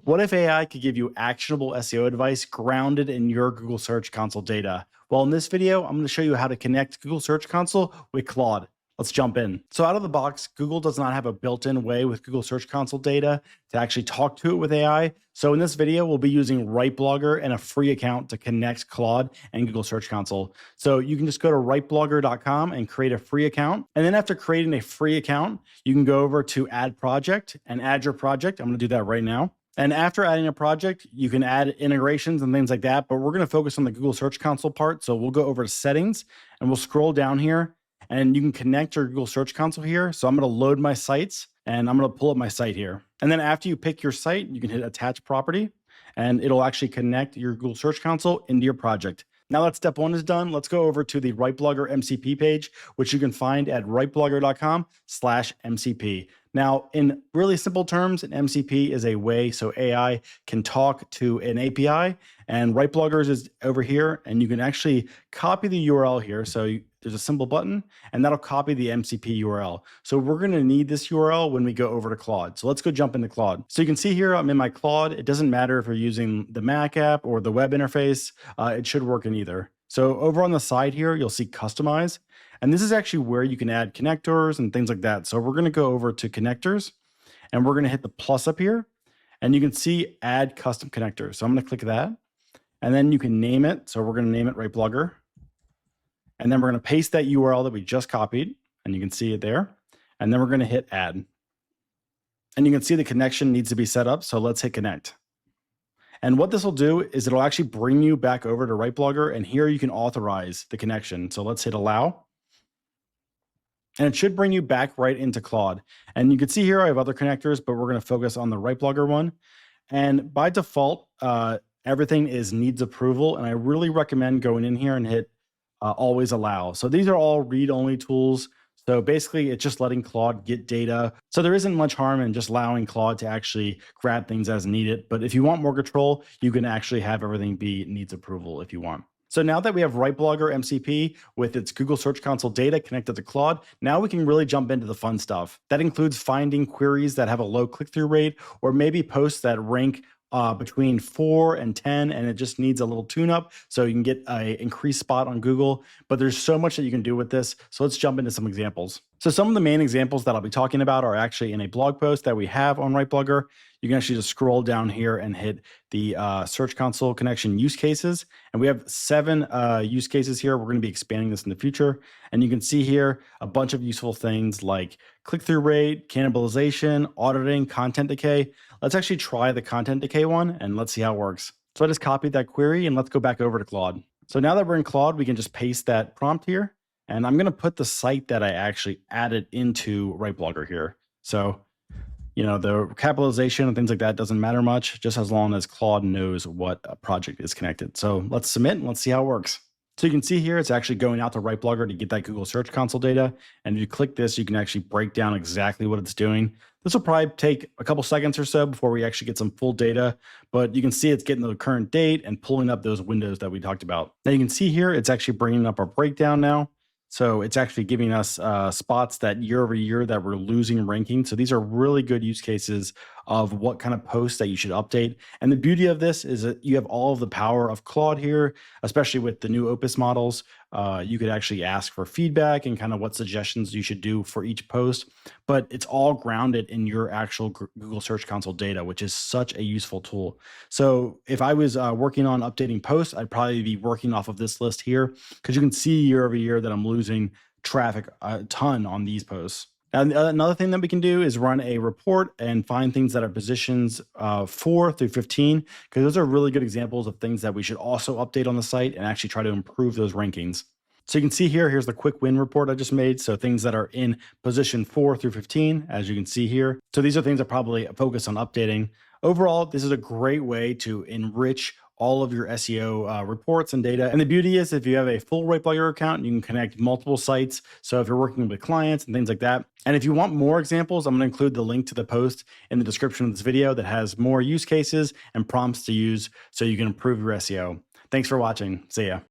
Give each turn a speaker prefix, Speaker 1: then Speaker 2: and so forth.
Speaker 1: What if AI could give you actionable SEO advice grounded in your Google Search Console data? Well, in this video, I'm going to show you how to connect Google Search Console with Claude. Let's jump in. So out of the box, Google does not have a built-in way with Google Search Console data to actually talk to it with AI. So in this video, we'll be using RightBlogger and a free account to connect Claude and Google Search Console. So you can just go to rightblogger.com and create a free account. And then after creating a free account, you can go over to Add Project and add your project. I'm going to do that right now. And after adding a project, you can add integrations and things like that, but we're going to focus on the Google Search Console part. So we'll go over to settings and we'll scroll down here and you can connect your Google Search Console here. So I'm going to load my sites and I'm going to pull up my site here. And then after you pick your site, you can hit attach property and it'll actually connect your Google Search Console into your project. Now that step one is done, let's go over to the RightBlogger MCP page, which you can find at rightblogger.com/MCP. Now, in really simple terms, an MCP is a way so AI can talk to an API, and RightBloggers is over here, and you can actually copy the URL here. So there's a simple button, and that'll copy the MCP URL. So we're going to need this URL when we go over to Claude. So let's go jump into Claude. So you can see here, I'm in my Claude. It doesn't matter if you're using the Mac app or the web interface. It should work in either. So over on the side here, you'll see Customize. And this is actually where you can add connectors and things like that. So we're going to go over to Connectors, and we're going to hit the plus up here. And you can see Add Custom Connector. So I'm going to click that. And then you can name it. So we're going to name it RightBlogger. And then we're going to paste that URL that we just copied, and you can see it there. And then we're going to hit add. And you can see the connection needs to be set up. So let's hit connect. And what this will do is it'll actually bring you back over to RightBlogger, and here you can authorize the connection. So let's hit allow. And it should bring you back right into Claude. And you can see here I have other connectors, but we're going to focus on the RightBlogger one. And by default, everything is needs approval. And I really recommend going in here and hit always allow. So these are all read-only tools. So basically, it's just letting Claude get data. So there isn't much harm in just allowing Claude to actually grab things as needed. But if you want more control, you can actually have everything be needs approval if you want. So now that we have RightBlogger MCP with its Google Search Console data connected to Claude, now we can really jump into the fun stuff. That includes finding queries that have a low click-through rate, or maybe posts that rank between 4 and 10, and it just needs a little tune-up so you can get an increased spot on Google. But there's so much that you can do with this. So let's jump into some examples. So some of the main examples that I'll be talking about are actually in a blog post that we have on RightBlogger. You can actually just scroll down here and hit the Search Console connection use cases. And we have 7 use cases here. We're going to be expanding this in the future. And you can see here a bunch of useful things like click-through rate, cannibalization, auditing, content decay. Let's actually try the content decay one and let's see how it works. So I just copied that query and let's go back over to Claude. So now that we're in Claude, we can just paste that prompt here. And I'm going to put the site that I actually added into RightBlogger here. So, you know, the capitalization and things like that doesn't matter much, just as long as Claude knows what a project is connected. So let's submit and let's see how it works. So you can see here, it's actually going out to RightBlogger to get that Google Search Console data. And if you click this, you can actually break down exactly what it's doing. This will probably take a couple seconds or so before we actually get some full data, but you can see it's getting the current date and pulling up those windows that we talked about. Now you can see here, it's actually bringing up our breakdown now. So it's actually giving us spots that year over year that we're losing ranking. So these are really good use cases of what kind of posts that you should update. And the beauty of this is that you have all of the power of Claude here, especially with the new Opus models. You could actually ask for feedback and kind of what suggestions you should do for each post, but it's all grounded in your actual Google Search Console data, which is such a useful tool. So if I was working on updating posts, I'd probably be working off of this list here because you can see year over year that I'm losing traffic a ton on these posts. And another thing that we can do is run a report and find things that are positions 4 through 15, because those are really good examples of things that we should also update on the site and actually try to improve those rankings. So you can see here, here's the quick win report I just made. So things that are in position 4 through 15, as you can see here. So these are things that probably focus on updating. Overall, this is a great way to enrich all of your SEO reports and data. And the beauty is if you have a full RightBlogger account, you can connect multiple sites. So if you're working with clients and things like that. And if you want more examples, I'm going to include the link to the post in the description of this video that has more use cases and prompts to use so you can improve your SEO. Thanks for watching. See ya.